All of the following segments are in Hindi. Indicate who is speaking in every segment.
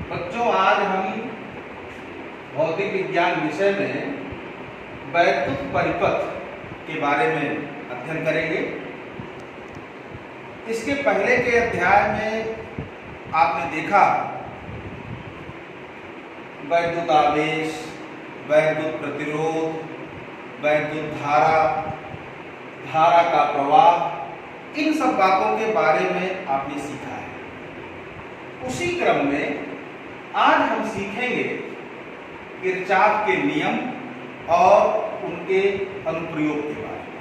Speaker 1: बच्चों, आज हम भौतिक विज्ञान विषय में वैद्युत परिपथ के बारे में अध्ययन करेंगे। इसके पहले के अध्याय में आपने देखा वैद्युत आवेश, वैद्युत प्रतिरोध, वैद्युत धारा, धारा का प्रवाह, इन सब बातों के बारे में आपने सीखा है। उसी क्रम में आज हम सीखेंगे किरचॉफ के नियम और उनके अनुप्रयोग के बारे में।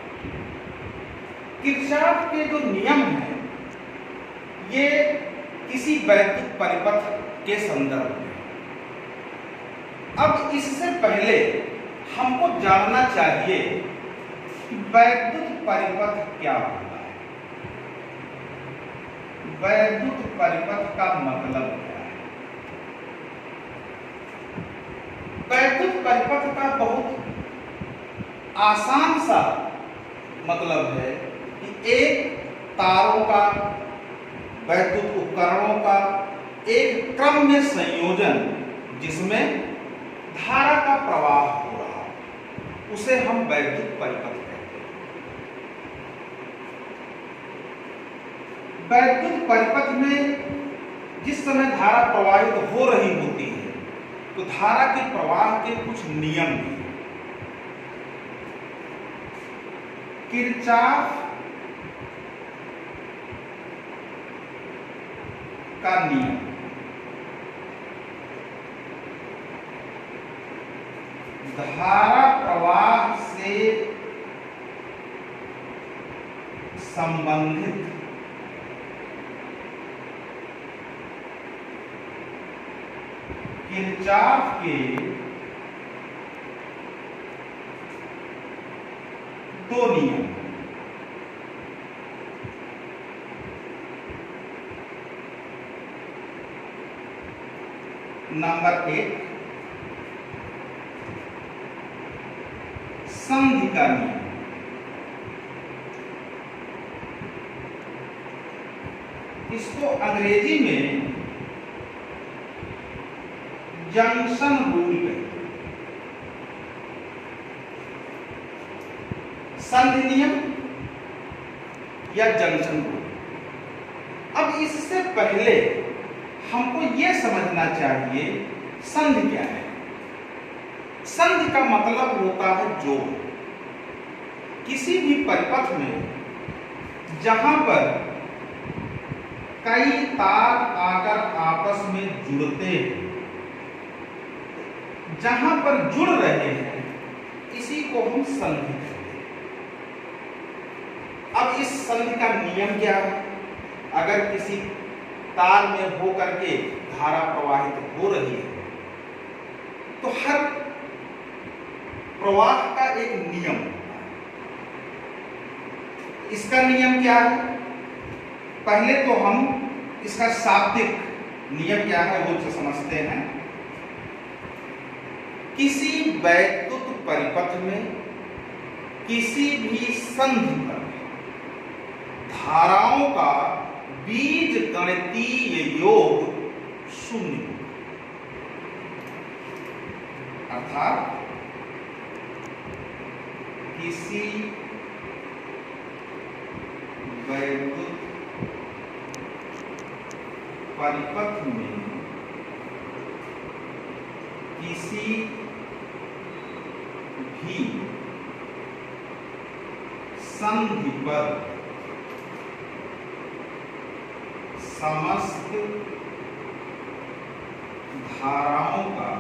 Speaker 1: किरचॉफ के जो नियम हैं ये किसी वैद्युत परिपथ के संदर्भ में। अब इससे पहले हमको जानना चाहिए कि वैद्युत परिपथ क्या होता है, वैद्युत परिपथ का मतलब क्या है। वैद्युत परिपथ का बहुत आसान सा मतलब है कि एक तारों का, वैद्युत उपकरणों का एक क्रम में संयोजन जिसमें धारा का प्रवाह हो रहा है, उसे हम वैद्युत परिपथ कहते हैं। वैद्युत परिपथ में जिस समय धारा प्रवाहित हो रही होती है तो धारा के प्रवाह के कुछ नियम हैं। किरचॉफ का नियम, धारा प्रवाह से संबंधित किरचॉफ के दो नियम। नंबर 1 संधि का नियम। इसको अंग्रेजी में जंक्शन रूल कहते हैं। संधि नियम या जंक्शन रूल। अब इससे पहले हमको यह समझना चाहिए संधि क्या है। संधि का मतलब होता है जोड़। किसी भी परिपथ में जहां पर कई तार आकर आपस में जुड़ते हैं, जहां पर जुड़ रहे हैं, इसी को हम संधि कहते हैं। अब इस संधि का नियम क्या है? अगर किसी तार में होकर के धारा प्रवाहित हो रही है तो हर प्रवाह का एक नियम होता है। इसका नियम क्या है? पहले तो हम इसका शाब्दिक नियम क्या है वो समझते हैं। किसी वैद्युत परिपथ में किसी भी संधि पर धाराओं का बीजगणितीय योग शून्य, अर्थात किसी वैद्युत परिपथ में किसी भी संधि पर समस्त धाराओं का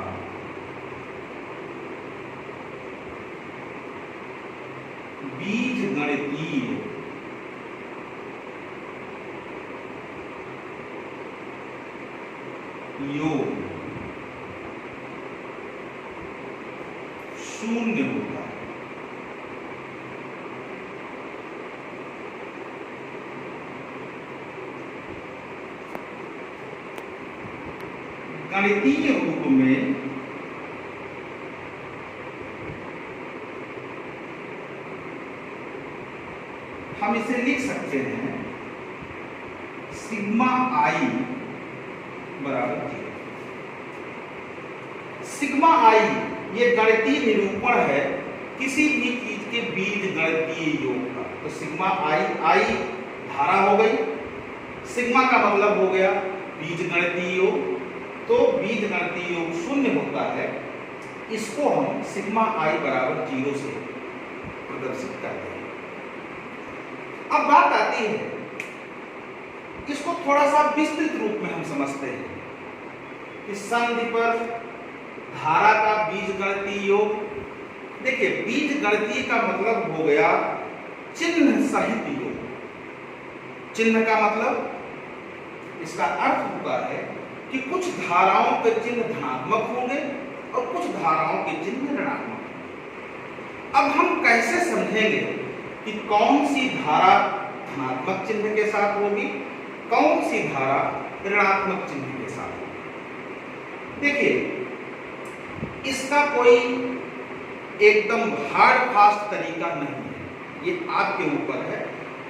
Speaker 1: बीजगणितीय योग शून्य होता है। गणितीय रूप में हम इसे लिख सकते हैं सिग्मा आई बराबर 0। सिग्मा आई ये गणितीय निरूपण है किसी भी चीज के बीज गणितीय योग का। तो सिग्मा आई धारा हो गई, सिग्मा का मतलब हो गया बीज गणितीय योग। तो बीज गणितीय योग शून्य होता है, इसको हम सिग्मा आई बराबर 0 से प्रदर्शित करते हैं। अब बात आती है, इसको थोड़ा सा विस्तृत रूप में हम समझते हैं कि संधि पर धारा का बीजगणितीय योग। देखिए, बीजगणितीय का मतलब हो गया चिन्ह सहित योग। चिन्ह का मतलब, इसका अर्थ होता है कि कुछ धाराओं के चिन्ह धनात्मक होंगे और कुछ धाराओं के चिन्ह ऋणात्मक होंगे। अब हम कैसे समझेंगे कि कौन सी धारा धनात्मक चिन्ह के साथ होगी, कौन सी धारा ऋणात्मक चिन्ह के साथ होगी? देखिए, इसका कोई एकदम हार्ड फास्ट तरीका नहीं है, ये आपके ऊपर है।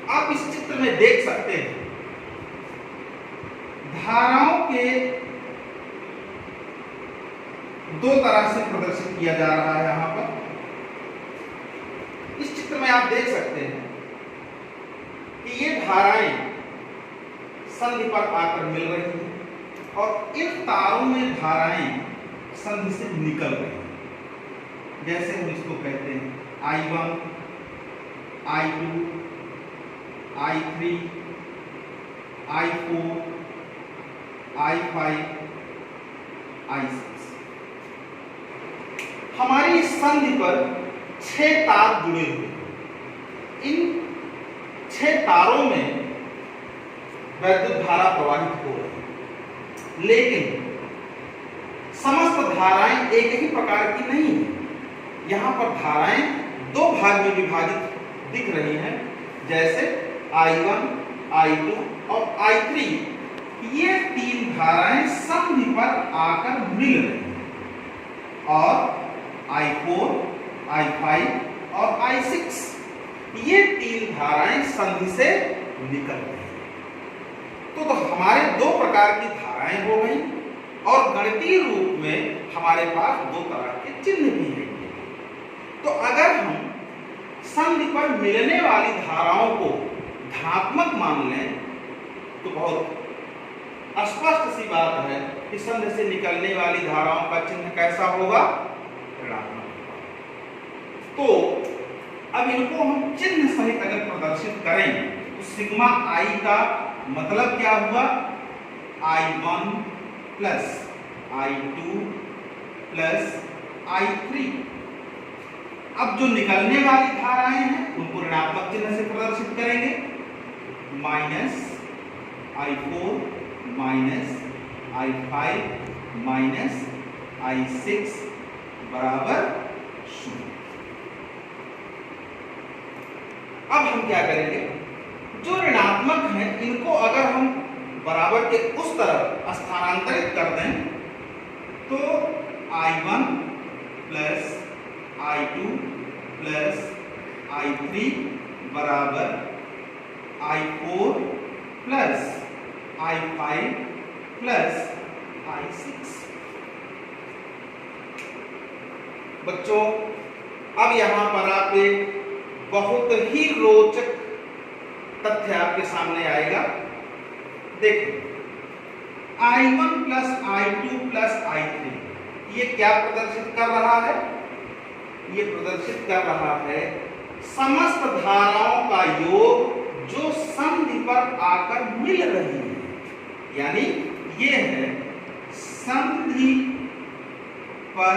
Speaker 1: आप इस चित्र में देख सकते हैं धाराओं के दो तरह से प्रदर्शित किया जा रहा है। यहां पर इस चित्र में आप देख सकते हैं कि ये धाराएं संधि पर आकर मिल रही हैं और इन तारों में धाराएं संधि से निकल रही हैं। जैसे हम इसको कहते हैं I1, I2, I3, I4, I5, I6। हमारी इस संधि पर 6 तार जुड़े हुए हैं। इन 6 तारों में वैद्युत धारा प्रवाहित हो रही है, लेकिन समस्त धाराएं एक ही प्रकार की नहीं है। यहां पर धाराएं 2 भाग में विभाजित दिख रही हैं, जैसे I1, I2 और I3। ये 3 धाराएं संधि पर आकर मिल रही हैं और I4, I5 और I6 ये 3 धाराएं संधि से निकल रही हैं। तो हमारे 2 प्रकार की धाराएं हो गई और गणितीय रूप में हमारे पास 2 तरह के चिन्ह भी हैं। तो अगर हम संधि पर मिलने वाली धाराओं को धनात्मक मान लें तो बहुत स्पष्ट सी बात है कि संधि से निकलने वाली धाराओं का चिन्ह कैसा होगा, ऋणात्मक। तो अब इनको हम चिन्ह सहित अगर प्रदर्शित करें तो सिग्मा आई का मतलब क्या हुआ, I1 plus I2 plus I3। अब जो निकलने वाली धाराएं हैं उनको ऋणात्मक चिन्ह से प्रदर्शित करेंगे, minus I4 minus I5 minus I6 बराबर 0। अब हम क्या करेंगे, जो ऋणात्मक हैं इनको अगर हम बराबर के उस तरफ स्थानांतरित कर दें तो I1 plus I2 plus I3 बराबर I4 plus I5 plus I6। बच्चों, अब यहां पर आप एक बहुत ही रोचक तथ्य आपके सामने आएगा। देखिए, I1 plus I2 plus I3 ये क्या प्रदर्शित कर रहा है, ये प्रदर्शित कर रहा है समस्त धाराओं का योग जो संधि पर आकर मिल रही है। यानी ये है संधि पर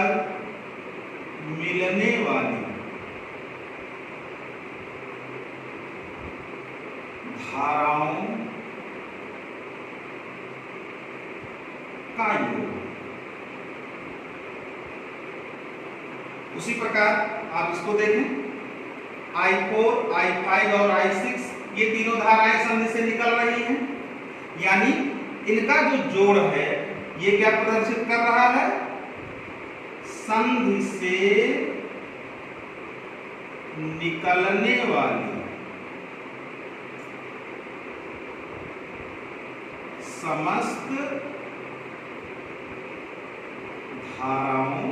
Speaker 1: मिलने वाली धाराओं का योग। उसी प्रकार आप इसको देखें, I4, I5 और I6 ये तीनों धाराएं संधि से निकल रही हैं। यानी इनका जो जोड़ है ये क्या प्रदर्शित कर रहा है, संधि से निकलने वाली समस्त धाराओं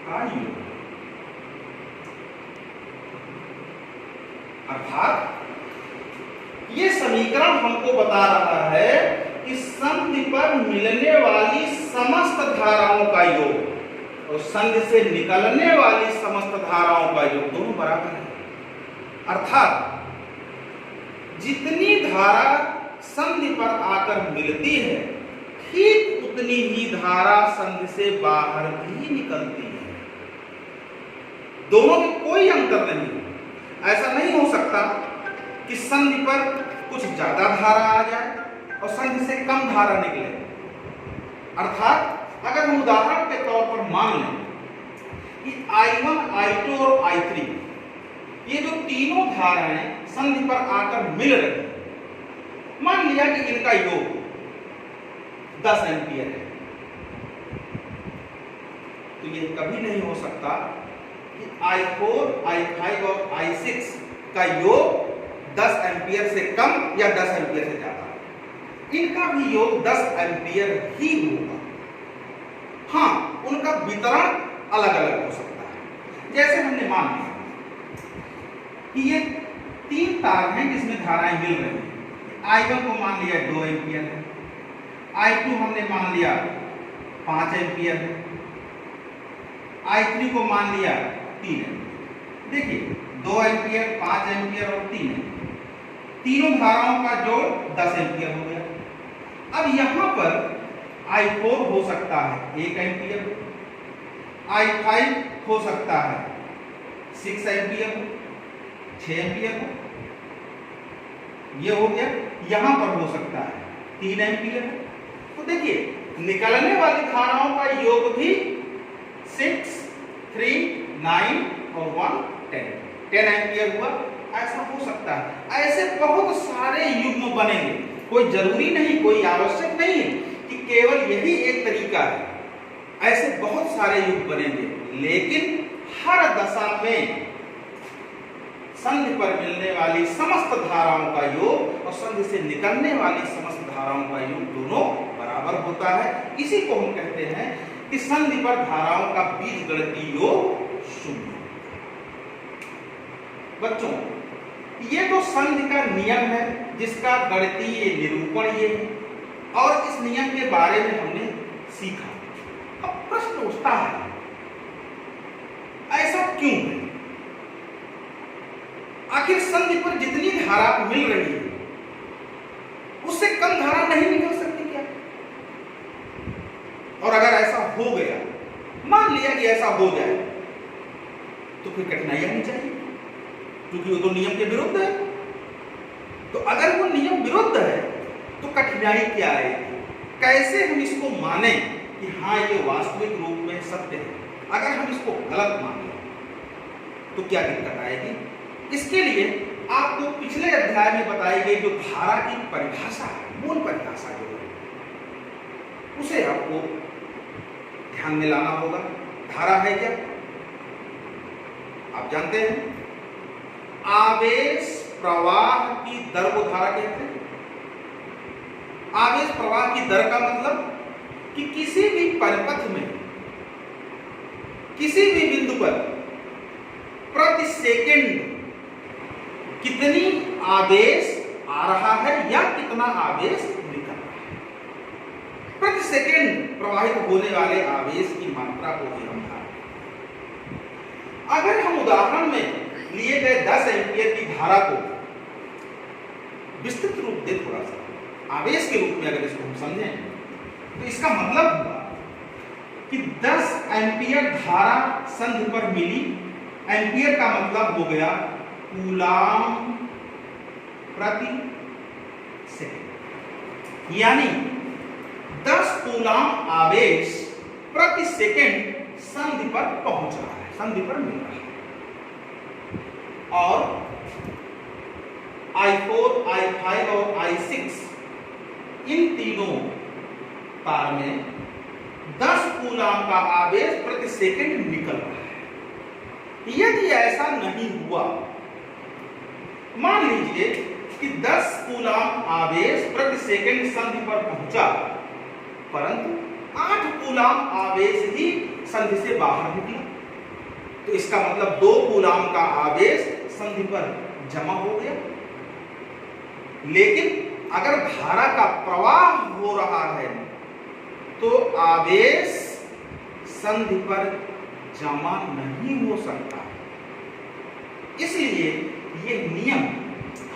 Speaker 1: का योग। अर्थात ये समीकरण हमको बता रहा है कि संधि पर मिलने वाली समस्त धाराओं का योग और संधि से निकलने वाली समस्त धाराओं का योग दोनों बराबर है। अर्थात जितनी धारा संधि पर आकर मिलती है ठीक उतनी ही धारा संधि से बाहर भी निकलती है। दोनों में कोई अंतर नहीं। ऐसा नहीं हो सकता कि संधि पर कुछ ज्यादा धारा आ जाए और संधि से कम धारा निकले। अर्थात अगर हम उदाहरण के तौर पर मान लें कि I1, I2 और I3 ये जो तीनों धाराएं संधि पर आकर मिल रही, मान लिया कि इनका योग 10 एम्पीयर है, तो ये कभी नहीं हो सकता कि I4, I5 और I6 का योग 10 एम्पीयर से कम या 10 एम्पीयर से ज्यादा। इनका भी योग 10 एम्पीयर ही होगा। हाँ, उनका वितरण अलग अलग हो सकता है। जैसे हमने मान लिया कि ये 3 तार हैं जिसमें धाराएं मिल रही हैं। I1 को मान लिया 2 एम्पीयर है, I2 हमने मान लिया 5 एम्पीयर है, I3 को मान लिया 3 एम्पीयर। देखिए 2 एम्पीयर, 5 एम्पीयर और 3 एम्पीयर, तीनों धाराओं का जोड़ 10 एम्पीयर हो गया। अब यहां पर I4 हो सकता है 1 एम्पीयर, I5 हो सकता है 6 एम्पीयर, 6 एम्पीयर हो, ये हो गया। यहां पर हो सकता है 3 एम्पीयर। तो देखिए निकलने वाली धाराओं का योग भी 6, 3, 9 और 1, 10 एम्पीयर हुआ। ऐसा हो सकता है। ऐसे बहुत सारे युग्म बनेंगे। कोई जरूरी नहीं, कोई आवश्यक नहीं है कि केवल यही एक तरीका है। ऐसे बहुत सारे युग्म बनेंगे, लेकिन हर दशा में संधि पर मिलने वाली समस्त धाराओं का योग और संधि से निकलने वाली समस्त धाराओं का योग दोनों बराबर होता है। इसी को हम कहते हैं कि संधि पर धाराओं का बीजगणितीय योग 0। बच्चों, ये तो संधि का नियम है जिसका गणितीय निरूपण ये है और इस नियम के बारे में हमने सीखा। अब प्रश्न उठता है, ऐसा क्यों है? आखिर संधि पर जितनी धारा मिल रही है उससे कम धारा नहीं निकल सकती क्या? और अगर ऐसा हो गया, मान लिया कि ऐसा हो जाए, तो फिर कठिनाइयां नहीं चाहिए, क्योंकि वो तो नियम के विरुद्ध है। तो अगर वो नियम विरुद्ध है तो कठिनाई क्या आएगी? कैसे हम इसको माने कि हाँ ये वास्तविक रूप में सत्य है? अगर हम इसको गलत मान लें तो क्या दिक्कत आएगी? इसके लिए आपको पिछले अध्याय में बताई गई जो धारा की परिभाषा है, मूल परिभाषा जो है, उसे आपको ध्यान में लाना होगा। धारा है क्या? आप जानते हैं, आवेश प्रवाह की दर को धारा कहते हैं। आवेश प्रवाह की दर का मतलब कि किसी भी परिपथ में किसी भी बिंदु पर प्रति सेकंड कितनी आवेश आ रहा है या कितना आवेश निकल रहा है। प्रति सेकंड प्रवाहित होने वाले आवेश की मात्रा को ही हम धारा। अगर हम उदाहरण में लिए गए 10 एम्पीयर की धारा को विस्तृत रूप दे, थोड़ा सा आवेश के रूप में अगर इसको हम समझें, तो इसका मतलब हुआ कि 10 एम्पीयर धारा संधि पर मिली। एम्पीयर का मतलब हो गया कूलाम प्रति सेकंड, यानी 10 कूलाम आवेश प्रति सेकंड संधि पर पहुंच रहा है, संधि पर मिल रहा है। और I4, I5 और I6 इन तीनों तार में 10 कूलाम का आवेश प्रति सेकंड निकल रहा है। यदि ऐसा नहीं हुआ, मान लीजिए कि 10 कूलाम आवेश प्रति सेकंड संधि पर पहुंचा परंतु 8 कूलाम आवेश ही संधि से बाहर निकला। तो इसका मतलब 2 कूलाम का आवेश संधि पर जमा हो गया। लेकिन अगर धारा का प्रवाह हो रहा है तो आवेश संधि पर जमा नहीं हो सकता। इसलिए ये नियम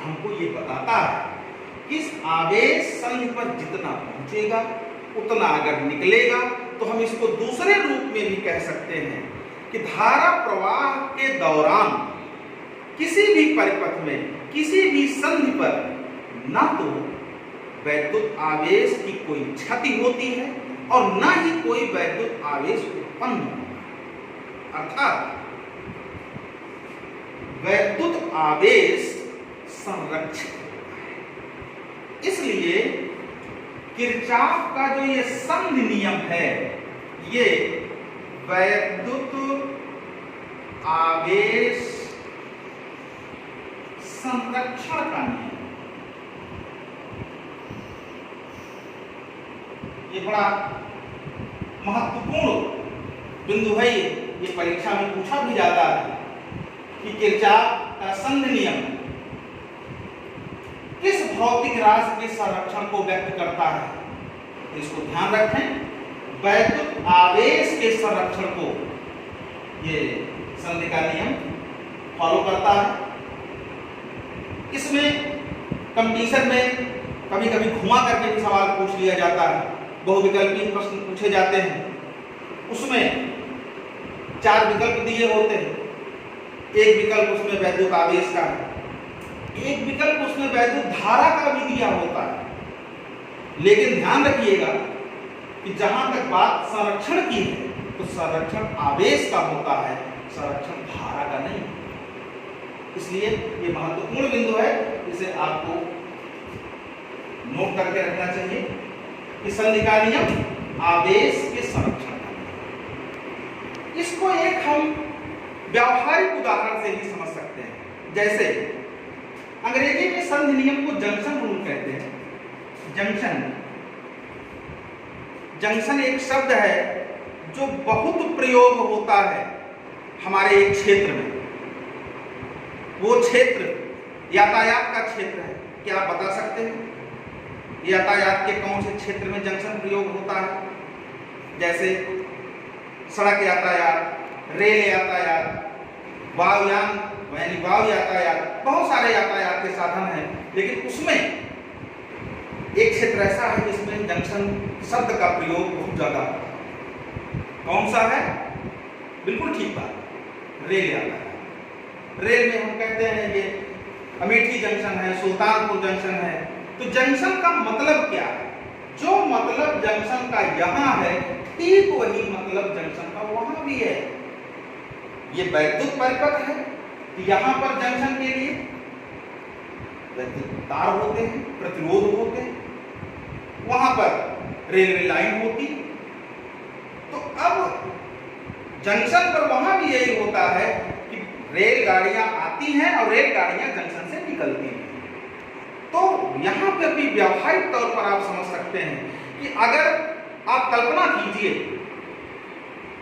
Speaker 1: हमको ये बताता है कि इस आवेश संधि पर जितना पहुंचेगा उतना अगर निकलेगा तो हम इसको दूसरे रूप में भी कह सकते हैं कि धारा प्रवाह के दौरान किसी भी परिपथ में किसी भी संधि पर न तो वैद्युत आवेश की कोई क्षति होती है और न ही कोई वैद्युत आवेश उत्पन्न होता है। अर्थात वैद्युत आवेश संरक्षित होता है। इसलिए किरचॉफ का जो ये संधि नियम है ये वैद्युत आवेश संरक्षण का नियम, ये बड़ा महत्वपूर्ण बिंदु है। ये परीक्षा में पूछा भी जाता है कि किरचॉफ का संधि नियम किस भौतिक राशि के संरक्षण को व्यक्त करता है। तो इसको ध्यान रखें, वैद्युत आवेश के संरक्षण को ये संधि का नियम फॉलो करता है। इसमें कंपटीशन में कभी कभी घुमा करके भी सवाल पूछ लिया जाता है, बहुविकल्पीय प्रश्न पूछे जाते हैं। उसमें 4 विकल्प दिए होते हैं। एक विकल्प उसमें वैद्युत आवेश का है, एक विकल्प उसमें वैद्युत धारा का भी दिया होता है। लेकिन ध्यान रखिएगा कि जहां तक बात संरक्षण की है तो संरक्षण आवेश का होता है, संरक्षण धारा का नहीं। इसलिए ये महत्वपूर्ण बिंदु है, इसे आपको नोट करके रखना चाहिए कि संधि का नियम आवेश के संरक्षण का नियम। इसको एक हम व्यावहारिक उदाहरण से भी समझ सकते हैं। जैसे अंग्रेजी में संधि नियम को जंक्शन रूल कहते हैं। जंक्शन एक शब्द है जो बहुत प्रयोग होता है हमारे एक क्षेत्र में। वो क्षेत्र यातायात का क्षेत्र है। क्या आप बता सकते हैं यातायात के कौन से क्षेत्र में जंक्शन प्रयोग होता है? जैसे सड़क यातायात, रेल यातायात, वायुयान यानी वायु यातायात, बहुत सारे यातायात के साधन हैं। लेकिन उसमें एक क्षेत्र ऐसा है जिसमें जंक्शन शब्द का प्रयोग बहुत ज्यादा होता है। कौन सा है? बिल्कुल ठीक बात, रेल यातायात। रेल में हम कहते हैं ये अमेठी जंक्शन है, सुल्तानपुर जंक्शन है। तो जंक्शन का मतलब क्या है? जो मतलब जंक्शन का यहाँ है ठीक वही मतलब जंक्शन का वहां भी है। ये वैद्युत परिपथ है, यहाँ पर जंक्शन के लिए वैद्युत तार होते हैं, प्रतिरोध होते हैं, वहां पर रेलवे लाइन होती। तो अब जंक्शन पर वहां भी यही होता है कि रेलगाड़ियां आती हैं और रेलगाड़ियां जंक्शन से निकलती हैं। तो यहां पर भी व्यावहारिक तौर पर आप समझ सकते हैं कि अगर आप कल्पना कीजिए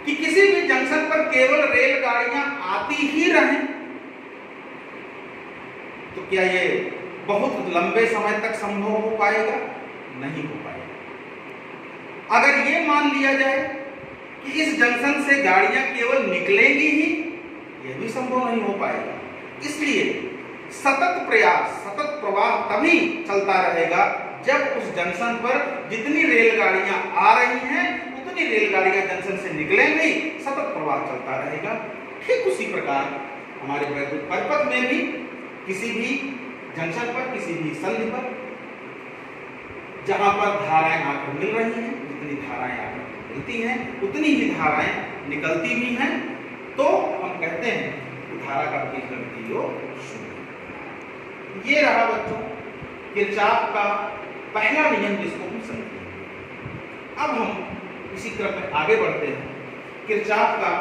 Speaker 1: कि किसी भी जंक्शन पर केवल रेलगाड़ियां आती ही रहें तो क्या ये बहुत लंबे समय तक संभव हो पाएगा? नहीं हो पाएगा। अगर ये मान लिया जाए कि इस जंक्शन से गाड़ियां केवल निकलेंगी ही, यह भी संभव नहीं हो पाएगा। इसलिए सतत प्रयास, सतत प्रवाह तभी चलता रहेगा जब उस जंक्शन पर जितनी रेलगाड़ियां आ रही हैं उतनी रेलगाड़ियां जंक्शन से निकलेंगी, सतत प्रवाह चलता रहेगा। ठीक उसी प्रकार हमारे वैद्युत परिपथ में भी किसी भी जंक्शन पर, किसी भी संधि पर जहां पर धाराएं आकर मिल रही हैं, जितनी धाराएं आकर मिलती हैं उतनी ही धाराएं निकलती भी हैं, तो हम कहते हैं कि धारा का बीजगणितीय योग शून्य। ये रहा बच्चों किरचॉफ का पहला नियम जिसको हम समझेंगे। अब हम इसी क्रम में आगे बढ़ते हैं। किरचॉफ का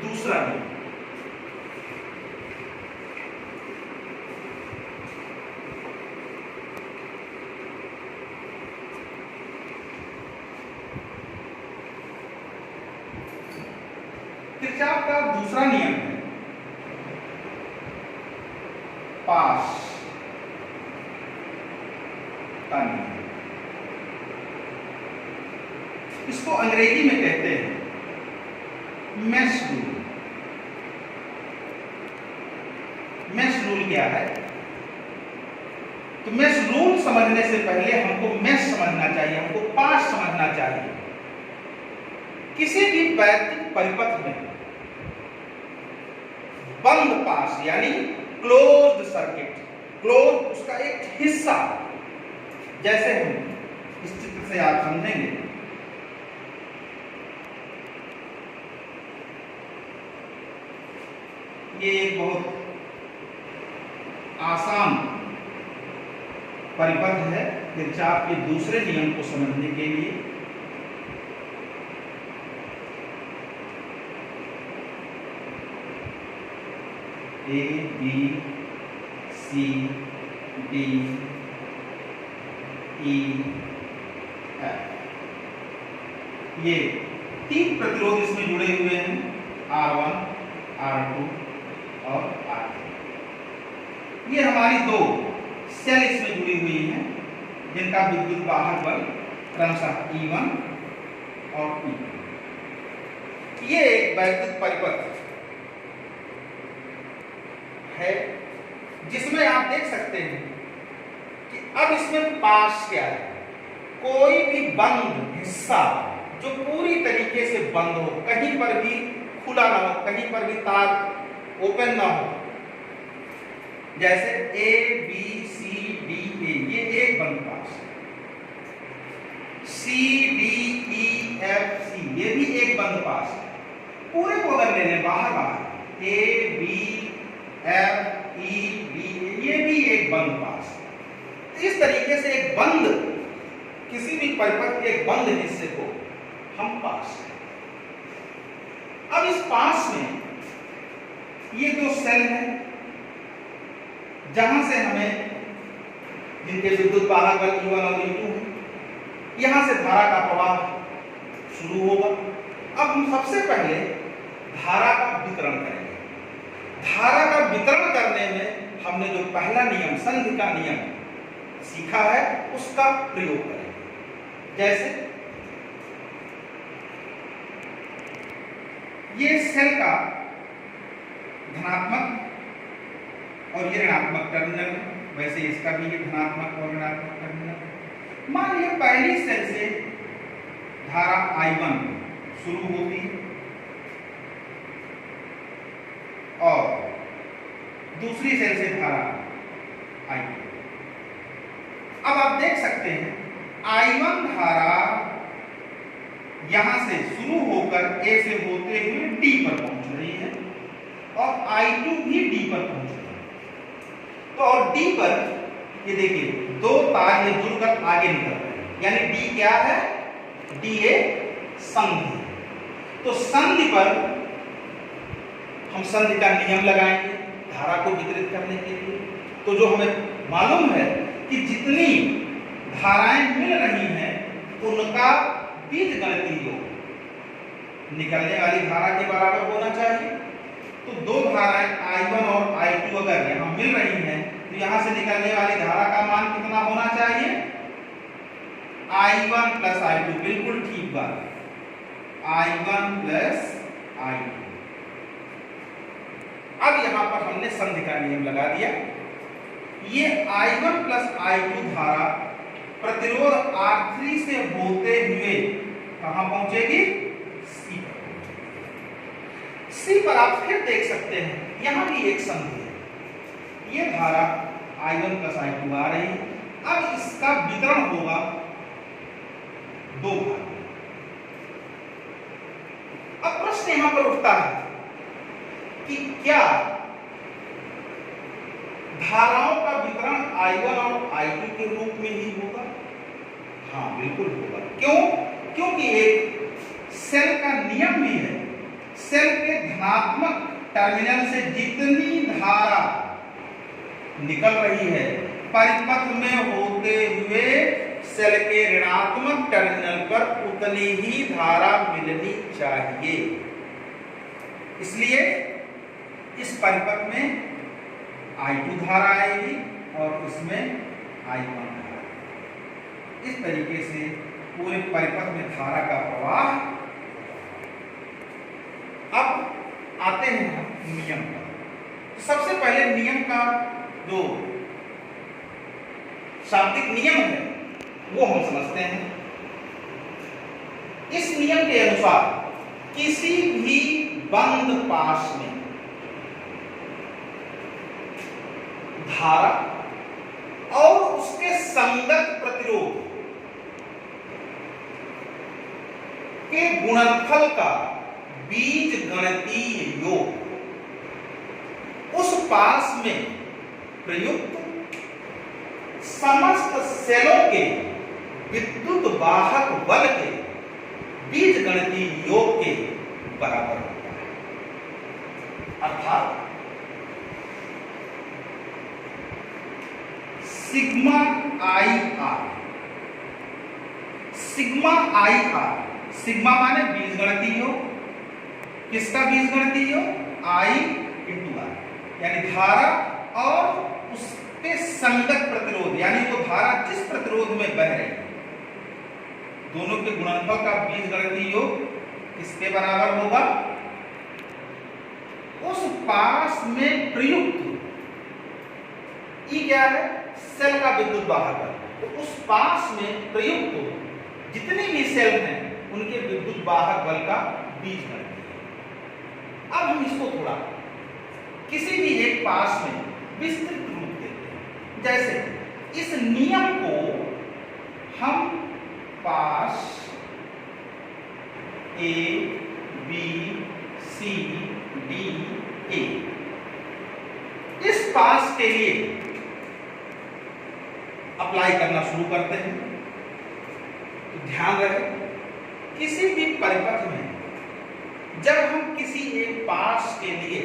Speaker 1: दूसरा नियम, किरचॉफ का दूसरा नियम है पास का नियम। इसको अंग्रेजी में कहते हैं मेश रूल। मेश रूल क्या है? तो मेश रूल समझने से पहले हमको मेश समझना चाहिए, हमको पास समझना चाहिए। किसी भी वैद्युत परिपथ में बंद पास यानी क्लोज्ड सर्किट, क्लोज उसका एक हिस्सा, जैसे हम इस चित्र से आप समझेंगे, ये एक बहुत आसान परिपथ है किरचॉफ के दूसरे नियम को समझने के लिए। A B C D E F, ये 3 प्रतिरोध इसमें जुड़े हुए हैं, R1, R2 और R3। ये हमारी 2 सेल इसमें जुड़ी हुई हैं जिनका विद्युत वाहक बल क्रमशः E1 और E2। ये एक वैद्युत परिपथ है जिसमें आप देख सकते हैं कि अब इसमें पास क्या है, कोई भी बंद हिस्सा जो पूरी तरीके से बंद हो, कहीं पर भी खुला ना हो, कहीं पर भी तार ओपन ना हो, जैसे ए बी सी डी ए, ये एक बंद पास है। सी डी ई एफ सी, ये भी एक बंद पास है। पूरे को अगर ले लें बाहर बाहर, A B F E D A, ये भी एक बंद पास है। इस तरीके से एक बंद, किसी भी परिपथ के एक बंद हिस्से को हम पास है। अब इस पास में ये 2 सेल हैं जहां से हमें, जिनके विद्युत वाहक बल E1 और E2 है, यहां से धारा का प्रवाह शुरू होगा। अब हम सबसे पहले धारा का वितरण करेंगे। धारा का वितरण करने में हमने जो पहला नियम, संधि का नियम सीखा है, उसका प्रयोग करेंगे। जैसे ये सेल का धनात्मक और ये ऋणात्मक टर्मिनल है, वैसे इसका भी ये धनात्मक और ऋणात्मक टर्मिनल है। मान लीजिए पहली सेल से धारा I1 शुरू होती है और दूसरी सेल से धारा I2। अब आप देख सकते हैं I1 धारा यहां से शुरू होकर A से होते हुए D पर पहुंच रही है और I2 भी D पर पहुंच रही है। तो और D पर ये देखिए 2 तार ये जुड़कर आगे निकल रहे हैं, यानी D क्या है? D एक संधि। तो संधि पर हम संधि का नियम लगाएंगे धारा को वितरित करने के लिए। तो जो हमें मालूम है कि जितनी धाराएं मिल रही हैं उनका बीजगणितीय योग निकलने वाली धारा के बराबर होना चाहिए। तो 2 धाराएं I1 और I2 अगर यहां मिल रही हैं तो यहां से निकलने वाली धारा का मान कितना होना चाहिए? I1 प्लस I2, बिल्कुल ठीक बात, I1 प्लस I2। अब यहां पर हमने संधि का नियम लगा दिया। ये I1 प्लस I2 धारा प्रतिरोध R3 से होते हुए कहां पहुंचेगी? C पर। C पर आप फिर देख सकते हैं यहां भी एक संधि है, ये धारा I1 प्लस I2 आ रही है। अब इसका वितरण होगा 2 भाग। अब प्रश्न यहां पर उठता है कि क्या धाराओं का वितरण I1 और I2 के रूप में ही होगा? हाँ, बिल्कुल होगा। क्यों? क्योंकि एक सेल का नियम भी है, सेल के धनात्मक टर्मिनल से जितनी धारा निकल रही है परिपथ में होते हुए सेल के ऋणात्मक टर्मिनल पर उतनी ही धारा मिलनी चाहिए। इसलिए इस परिपथ में I2 धारा आएगी और इसमें I1 धारा। इस तरीके से पूरे परिपथ में धारा का प्रवाह। अब आते हैं नियम पर। तो सबसे पहले नियम का जो शाब्दिक नियम है वो हम समझते हैं। इस नियम के अनुसार किसी भी बंद पाश में धारा और उसके संगत प्रतिरोध के गुणनफल का बीजगणितीय योग उस पास में प्रयुक्त समस्त सेलों के विद्युत वाहक बल के बीजगणितीय योग के बराबर होता है। अर्थात sigma I R. Sigma I R, sigma माने बीजगणितीय योग। किसका बीजगणितीय योग? I इंटू आर, यानी धारा और उसके संगत प्रतिरोध, यानी वो धारा जिस प्रतिरोध में बह रही है, दोनों के गुणनफल का बीजगणितीय योग किसके बराबर होगा? उस पास में प्रयुक्त ई क्या है? सेल का विद्युत वाहक बल। तो उस पास में प्रयुक्त जितने भी सेल हैं उनके विद्युत वाहक बल का बीजगणित। अब हम इसको थोड़ा किसी भी एक पास में विस्तृत रूप देते हैं। जैसे इस नियम को हम पास ए बी सी डी ए, इस पास के लिए अप्लाई करना शुरू करते हैं। तो ध्यान रहे, किसी भी परिपथ में जब हम किसी एक पास के लिए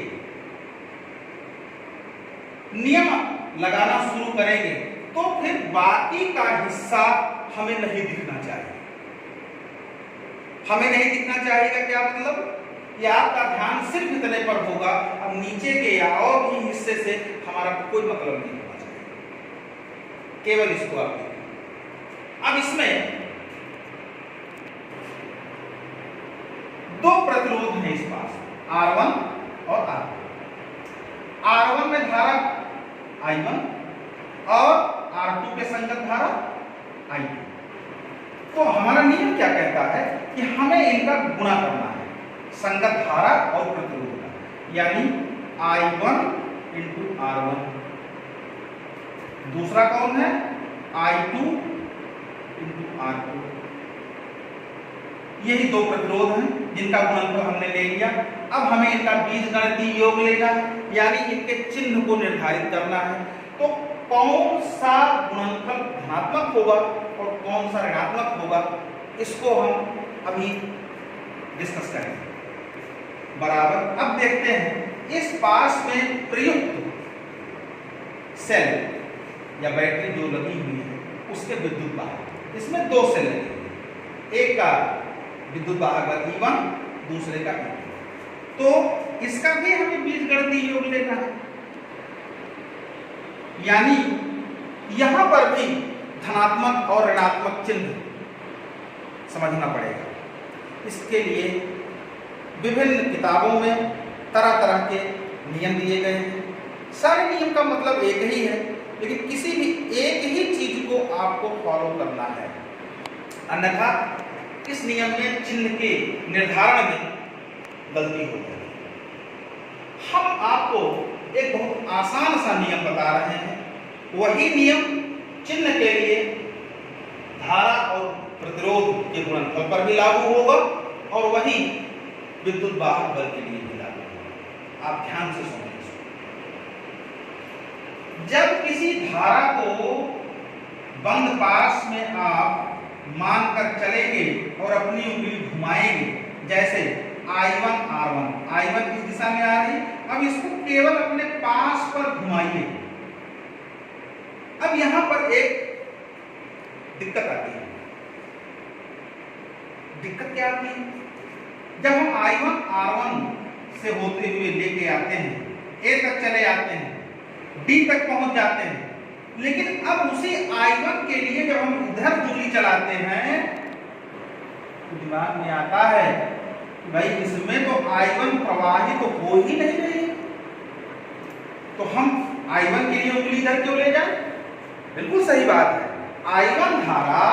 Speaker 1: नियम लगाना शुरू करेंगे तो फिर बाकी का हिस्सा हमें नहीं दिखना चाहिए। हमें नहीं दिखना चाहिए का क्या मतलब? कि आपका ध्यान सिर्फ इतने पर होगा, अब नीचे के या और भी हिस्से से हमारा कोई मतलब नहीं होना चाहिए, केवल इसको आप देखें। अब इसमें दो प्रतिरोध हैं इस पास, R1 और R2। R1 में धारा I1 और R2 के संगत धारा I2। तो हमारा नियम क्या कहता है कि हमें इनका गुणा करना है, संगत धारा और प्रतिरोध का, यानी I1 इंटू R1। दूसरा कौन है? I2 into R2। यही दो प्रतिरोध हैं जिनका गुणनफल हमने ले लिया। अब हमें इनका बीजगणितीय योग लेना है, यानी इनके चिन्ह को निर्धारित करना है। तो कौन सा गुणनफल धनात्मक होगा और कौन सा ऋणात्मक होगा, इसको हम अभी डिस्कस करेंगे। बराबर। अब देखते हैं इस पास में प्रयुक्त सेल या बैटरी जो लगी हुई है उसके विद्युत वाहक, इसमें दो सेल लगे हैं, एक का विद्युत वाहक E1, दूसरे का E2। तो इसका भी हमें बीजगणितीय योग लेना है, यानी यहां पर भी धनात्मक और ऋणात्मक चिन्ह समझना पड़ेगा। इसके लिए विभिन्न किताबों में तरह तरह के नियम दिए गए हैं। सारे नियम का मतलब एक ही है, लेकिन किसी भी एक ही चीज को आपको फॉलो करना है, अन्यथा इस नियम में चिन्ह के निर्धारण में गलती हो जाएगी। हम आपको एक बहुत आसान सा नियम बता रहे हैं, वही नियम चिन्ह के लिए धारा और प्रतिरोध के गुणनफल पर भी लागू होगा और वही विद्युत वाहक बल के लिए भी लागू होगा। आप ध्यान से सुनिए। जब किसी धारा को बंद पास में आप मानकर चलेंगे और अपनी उंगली घुमाएंगे, जैसे I1 R1, I1 किस दिशा में आ रही है, अब इसको केवल अपने पास पर घुमाइए। अब यहां पर एक दिक्कत आती है। दिक्कत क्या आती है? जब हम I1 R1 से होते हुए लेके आते हैं, ए तक चले आते हैं, डी तक पहुंच जाते हैं, लेकिन अब उसी I1 के लिए जब हम इधर जुगली चलाते हैं तो दिमाग में आता है कि भाई इसमें तो I1 प्रवाहित तो हो ही नहीं रही, तो हम I1 के लिए उंगली इधर क्यों ले जाएं? बिल्कुल सही बात है, I1 धारा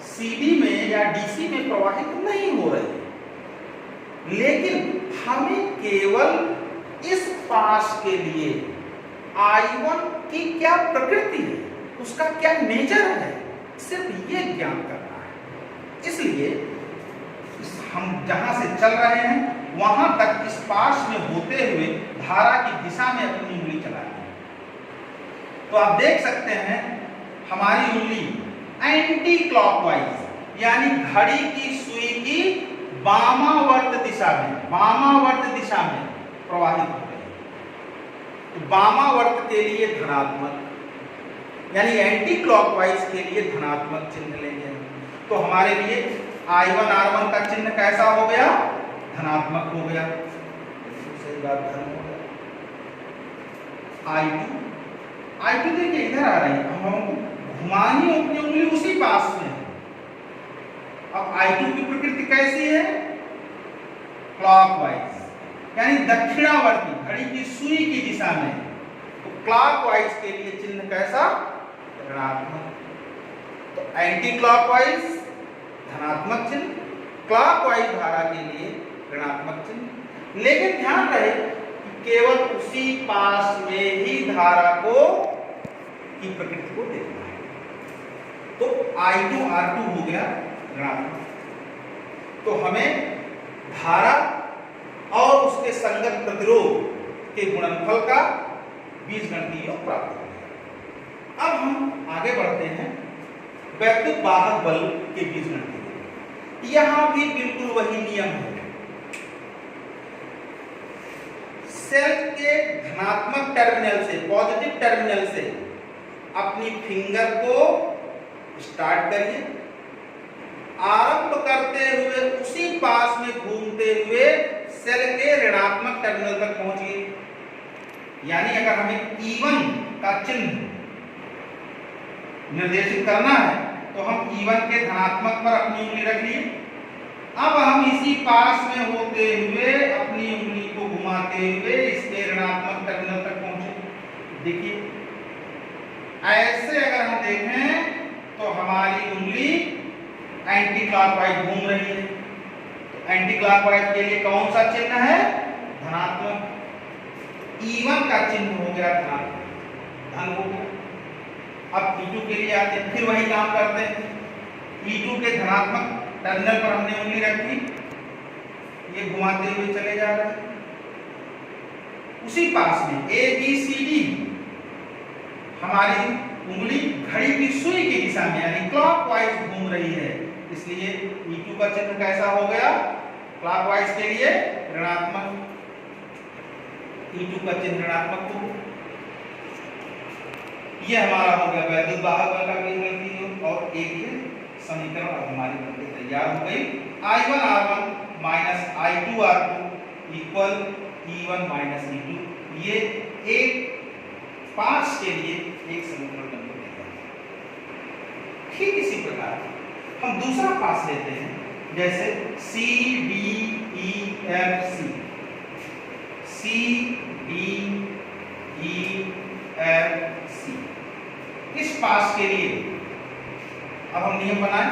Speaker 1: CD में या DC में प्रवाहित नहीं हो रही, लेकिन हमें केवल इस पास के लिए I1 की क्या प्रकृति है, उसका क्या नेचर है, सिर्फ ये ज्ञान करना है। इसलिए हम जहां से चल रहे हैं वहां तक इस पास में होते हुए धारा की दिशा में अपनी उंगली चलानी है। तो आप देख सकते हैं हमारी उंगली एंटी क्लॉकवाइज यानी घड़ी की सुई की वामावर्त दिशा में प्रवाहित हो रही है। तो वामावर्त के लिए धनात्मक यानी एंटी क्लॉकवाइज के लिए धनात्मक चिन्ह लेंगे। तो हमारे लिए I1 R1 का चिन्ह कैसा हो गया? धनात्मक हो गया। सही बात, धन हो गया। I2 देखिए इधर आ रही है, हम घुमानी अपनी उंगली उसी पास में। अब I2 की प्रकृति कैसी है? क्लॉकवाइज यानी दक्षिणावर्ती, घड़ी की सुई की दिशा में। तो क्लॉकवाइज के लिए चिन्ह कैसा? ऋणात्मक। तो एंटी क्लॉकवाइज धनात्मक चिन्ह, क्लॉकवाइज धारा के लिए ऋणात्मक चिन्ह। लेकिन ध्यान रहे कि केवल उसी पास में ही धारा को की प्रकृति को देखना है। तो I2 R2 हो गया ऋणात्मक। तो हमें धारा और उसके संगत प्रतिरोध के गुणनफल का बीजगणितीय योग प्राप्त हो गया। अब हम आगे बढ़ते हैं वैद्युत वाहक बल के बीजगणितीय। यहां भी बिल्कुल वही नियम है। सेल के धनात्मक टर्मिनल से, पॉजिटिव टर्मिनल से अपनी फिंगर को स्टार्ट करिए, आरंभ करते हुए उसी पास में घूमते हुए सेल के ऋणात्मक टर्मिनल तक पहुंचिए। यानी अगर हमें E1 का चिन्ह निर्देशित करना है तो हम E1 के धनात्मक पर अपनी उंगली रख लिए। अब हम इसी पास में होते हुए अपनी उंगली को घुमाते हुए इसके ऋणात्मक टर्मिनल तक पहुंचे। देखिए ऐसे अगर हम देखें तो हमारी उंगली एंटी क्लॉकवाइज घूम रही है। तो एंटी क्लॉकवाइज के लिए कौन सा चिन्ह है? धनात्मक। E1 का चिन्ह हो गया धनात्मक, धन हो गया। अब E2 के लिए आते हैं, फिर वही काम करते हैं। E2 के धनात्मक टर्मिनल पर हमने उंगली रखी, ये घुमाते हुए चले जा रहे हैं। उसी पास में ABCD हमारी उंगली घड़ी की सुई की दिशा में यानी क्लॉकवाइज घूम रही है, इसलिए E2 का चिन्ह कैसा हो गया? क्लॉकवाइज के लिए ऋणात्मक। E2 का चिन्ह ऋणात्मक हो गया। ये हमारा हो गया वैद्युत वाहक बल का बीजगणितीय और एक ये समीकरण अब हमारी बनके तैयार हो गई। I1 R1 minus I2 R2 equal E1 minus E2। ये एक पास के लिए एक समीकरण बनके तैयार है। ठीक इसी प्रकार हम दूसरा पास लेते हैं, जैसे C D E F C, C D E F C। इस पास के लिए अब हम नियम बनाएं।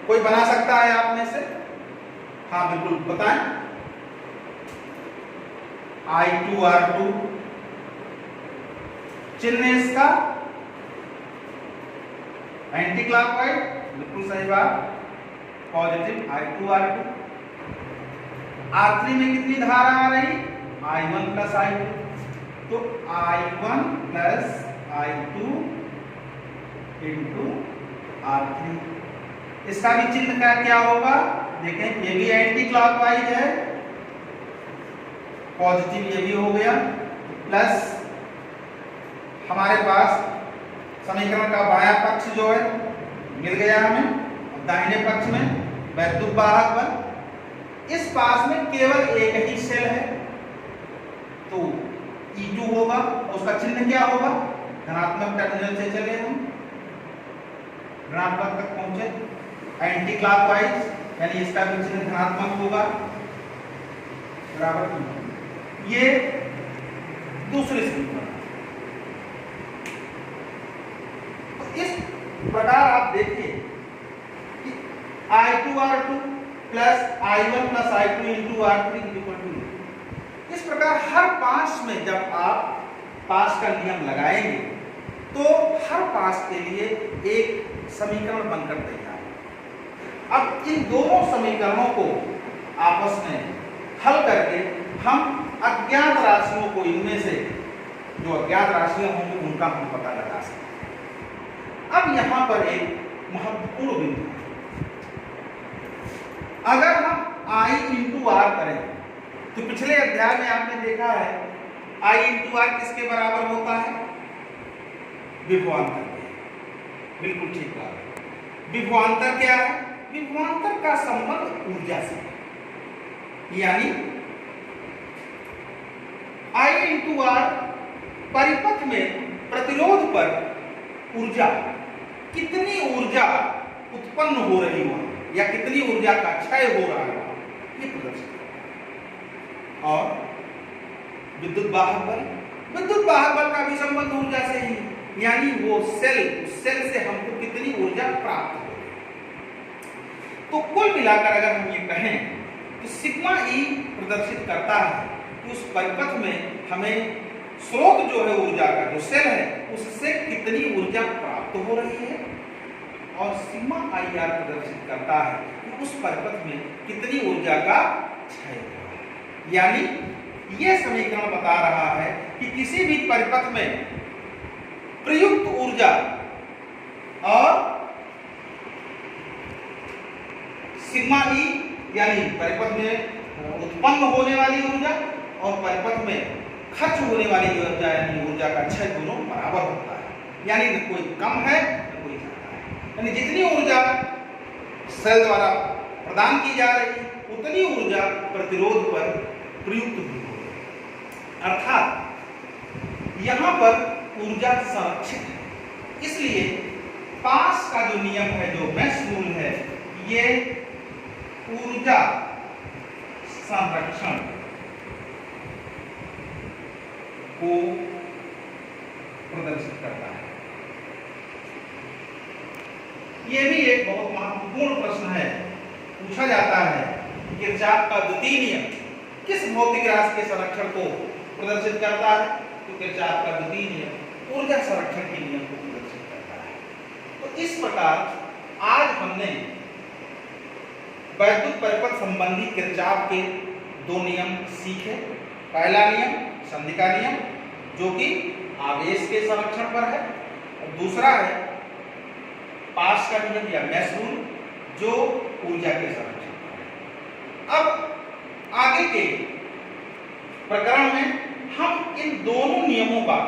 Speaker 1: कोई बना सकता है आप में से? हाँ बिल्कुल बताएं। I2 R2 चिन्ह इसका एंटी क्लॉकवाइज, बिल्कुल सही बात, पॉजिटिव I2 R2। R3 में कितनी धारा आ रही? I1 plus I2। तो I1 plus I2 into R3। इसका भी चिन्ह का क्या होगा? देखें ये भी एंटी क्लॉकवाइज है, पॉजिटिव ये भी हो गया, प्लस हमारे पास समीकरण का बायां पक्ष जो है मिल गया हमें। दाहिने पक्ष में वैद्युत वाहक बल इस पास में केवल एक ही सेल है, तो E2 होगा, उसका चिन्ह क्या होगा, धनात्मक टर्मिनल से चले हम ऋणात्मक तक पहुंचे एंटी क्लॉकवाइज, यानी इसका भी चिन्ह धनात्मक होगा बराबर। ये दूसरी समीकरण। तो इस प्रकार आप देखिए कि I2R2 plus I1 plus I2 into R3 equal to, इस प्रकार हर पास में जब आप पास का नियम लगाएंगे तो हर पास के लिए एक समीकरण बनकर तैयार है। अब इन दोनों समीकरणों को आपस में हल करके हम अज्ञात राशियों को, इनमें से जो अज्ञात राशियां होंगी उनका हम पता लगा सकते हैं। अब यहां पर एक महत्वपूर्ण बिंदु है, अगर हम I इंटू आर करें तो पिछले अध्याय में आपने देखा है I इंटू आर किसके बराबर होता है, विभवांतर के। बिल्कुल ठीक बात। विभवांतर क्या है, विभवांतर का संबंध ऊर्जा से, यानी I इंटू आर परिपथ में प्रतिरोध पर ऊर्जा, कितनी ऊर्जा उत्पन्न हो रही हो या कितनी ऊर्जा का क्षय हो रहा है, ये प्रदर्शित है। और विद्युत वाहक बल, विद्युत वाहक बल का भी संबंध ऊर्जा से ही, यानी वो सेल से हमको कितनी ऊर्जा प्राप्त हो रही है। तो कुल मिलाकर अगर हम ये कहें तो सिग्मा ई प्रदर्शित करता है कि उस परिपथ में हमें स्रोत जो है ऊर्जा का, जो सेल है, उससे कितनी ऊर्जा प्राप्त हो रही है, और सिग्मा आई आर प्रदर्शित करता है कि उस परिपथ में कितनी ऊर्जा का क्षय हो रहा है। यानी यह समीकरण बता रहा है कि किसी भी परिपथ में प्रयुक्त ऊर्जा और सिग्मा ई, यानी परिपथ में उत्पन्न होने वाली ऊर्जा और परिपथ में खर्च होने वाली ऊर्जा, यानी ऊर्जा का क्षय, दोनों बराबर होता है। यानी न कोई कम है न कोई ज्यादा है। यानी जितनी ऊर्जा सेल द्वारा प्रदान की जा रही उतनी ऊर्जा प्रतिरोध पर प्रयुक्त भी हो रही है। अर्थात यहां पर ऊर्जा संरक्षित है। इसलिए पास का जो नियम है, जो मेश रूल है, ये ऊर्जा संरक्षण को प्रदर्शित करता है। यह भी एक बहुत महत्वपूर्ण प्रश्न है, पूछा जाता है कि किरचॉफ का द्वितीय नियम किस भौतिक राशि के संरक्षण को प्रदर्शित करता है, तो किरचॉफ का द्वितीय नियम ऊर्जा संरक्षण के नियम को प्रदर्शित करता है। तो इस प्रकार आज हमने वैद्युत परिपथ संबंधी किरचॉफ के दो नियम सीखे। पहला नियम संधि का नियम, जो कि आवेश के संरक्षण पर है, और दूसरा है पास का नियम या मेश रूल, जो ऊर्जा के संरक्षण पर है। अब आगे के प्रकरण में हम इन दोनों नियमों का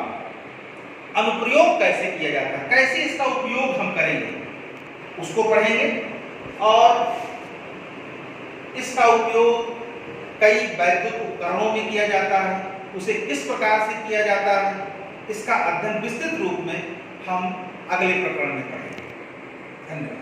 Speaker 1: अनुप्रयोग कैसे किया जाता है, कैसे इसका उपयोग हम करेंगे, उसको पढ़ेंगे। और इसका उपयोग कई वैद्युत उपकरणों में किया जाता है, उसे किस प्रकार से किया जाता है, इसका अध्ययन विस्तृत रूप में हम अगले प्रकरण में पढ़ेंगे। धन्यवाद।